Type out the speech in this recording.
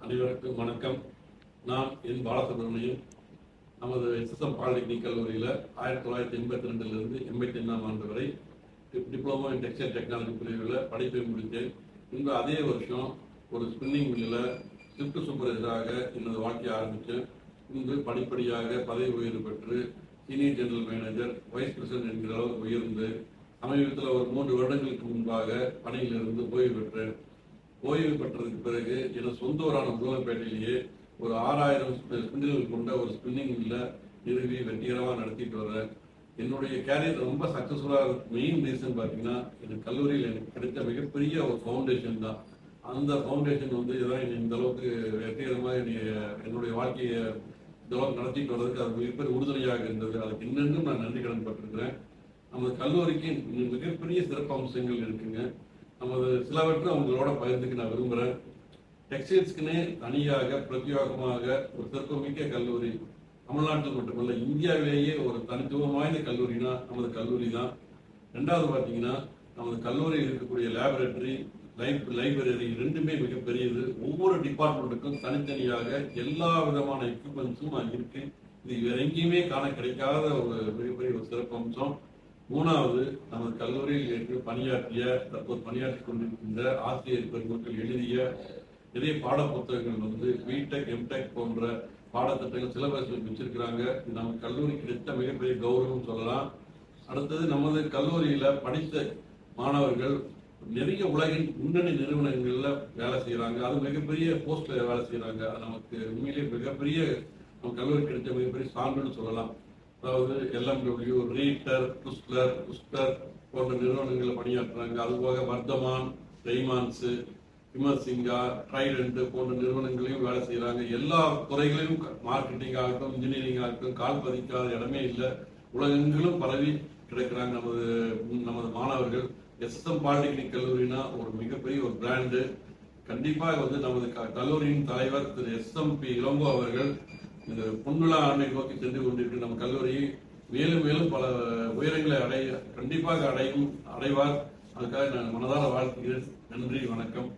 அனைவருக்கும் வணக்கம். நான் என் பாலசுப்ரமணியன். நமது எஸ்எஸ்எம் பாலிடெக்னிக் கல்லூரியில் 1982 85ஆம் ஆண்டு வரை டிப்ளமோ இன் டெக்ஸ்டைல் டெக்னாலஜி பிரிவில் படிப்பை முடித்தேன். பின்பு அதே வருஷம் ஒரு ஸ்பின்னிங் மில்லில் ஷிஃப்ட் சூப்பர்வைசராக எனது வாழ்க்கையை ஆரம்பித்தேன். பின்பு படிப்படியாக பதவி உயர்வு பெற்று senior general manager, vice president என்கிற அளவுக்கு உயர்ந்து சமீபத்தில் ஒரு 3 வருடங்களுக்கு முன்பாக பணியிலிருந்து ஓய்வு பெற்றேன். ஓய்வு பெற்றதுக்கு பிறகு எனது சொந்த ஊரான முருகன்பேட்டையிலேயே ஒரு 6000 ஸ்பின்னில்கள் கொண்ட ஒரு ஸ்பின்னிங் மில்லை நிறுவி வெற்றிகரமாக நடத்திட்டு வர்றேன். என்னுடைய கேரியர் ரொம்ப சக்ஸஸ்ஃபுல்லாக மெயின் ரீசன் பார்த்தீங்கன்னா, எனக்கு கல்லூரியில் எனக்கு கிடைத்த மிகப்பெரிய ஒரு ஃபவுண்டேஷன் தான். அந்த ஃபவுண்டேஷன் இதுதான் இந்த அளவுக்கு வெற்றிகரமாக என்னுடைய வாழ்க்கையை இந்த அளவுக்கு நடத்திட்டு வர்றதுக்கு அது மிகப்பெரிய உறுதுணையாக இருந்தது. அதுக்கு இன்னும் நான் நன்றி கடன் பட்டிருக்கிறேன். நமது கல்லூரிக்கு மிகப்பெரிய சிறப்பு அம்சங்கள் இருக்குங்க. நமது சிலவற்றை அவங்களோட பகிர்ந்துக்கு நான் விரும்புகிறேன். டெக்ஸ்டைல்ஸ்க்குன்னே தனியாக பிரத்யேகமாக ஒரு சிறப்புமிக்க கல்லூரி தமிழ்நாட்டில் மட்டுமல்ல, இந்தியாவிலேயே ஒரு தனித்துவம் வாய்ந்த கல்லூரினா நமது கல்லூரி தான். ரெண்டாவது பார்த்தீங்கன்னா, நமது கல்லூரியில் இருக்கக்கூடிய லேபரேட்டரி, லைப்ரரி ரெண்டுமே மிகப்பெரியது. ஒவ்வொரு டிபார்ட்மெண்ட்டுக்கும் தனித்தனியாக எல்லா விதமான எக்யூப்மெண்ட்ஸும் இருக்கு. இது வேற எங்கேயுமே காண கிடைக்காத ஒரு மிகப்பெரிய ஒரு சிறப்பு அம்சம். மூணாவது, நமது கல்லூரியில் தற்போது பணியாற்றி கொண்டிருக்கின்ற ஆசிரியர் பெருமக்கள் எழுதிய நிறைய பாட புத்தகங்கள் பிடெக், எம்டெக் போன்ற பாடத்திட்டங்கள் சிலபஸ் வச்சிருக்கிறாங்க. நம்ம கல்லூரி கிடைத்த மிகப்பெரிய கௌரவம் சொல்லலாம். அடுத்தது, நமது கல்லூரியில படித்த மாணவர்கள் நிறைய உலகின் முன்னணி நிறுவனங்கள்ல வேலை செய்யறாங்க. அது மிகப்பெரிய போஸ்ட்ல வேலை செய்யறாங்க. அது நமக்கு உண்மையிலேயே மிகப்பெரிய நம்ம கல்லூரி கிடைத்த மிகப்பெரிய சான்றுன்னு சொல்லலாம். அதாவது LMW, ரீட்டர், புஸ்டர் போன்ற நிறுவனங்களில் பணியாற்றுறாங்க. அதுபோக வர்தமான், ரெய்மான்ஸ், விமர்சிங்கா, ட்ரைடன்ட் போன்ற நிறுவனங்களையும் வேலை செய்யறாங்க. எல்லா துறைகளையும் மார்க்கெட்டிங் ஆகட்டும், இன்ஜினியரிங் ஆகட்டும், கால் பதிக்காத இடமே இல்லை. உலகெங்கிலும் பரவி கிடைக்கிறாங்க நமது மாணவர்கள். எஸ்எஸ்எம் பாலிடெக்னிக் கல்லூரினா ஒரு மிகப்பெரிய ஒரு பிராண்டு. கண்டிப்பாக நமது கல்லூரியின் தலைவர் திரு SMP இளங்கோ அவர்கள் இந்த பொன்விழா ஆண்டை நோக்கி சென்று கொண்டிருக்கிற நம்ம கல்லூரியை மேலும் மேலும் பல உயரங்களை கண்டிப்பாக அடைவார். அதுக்காக நான் மனதார வாழ்த்துகிறேன். நன்றி, வணக்கம்.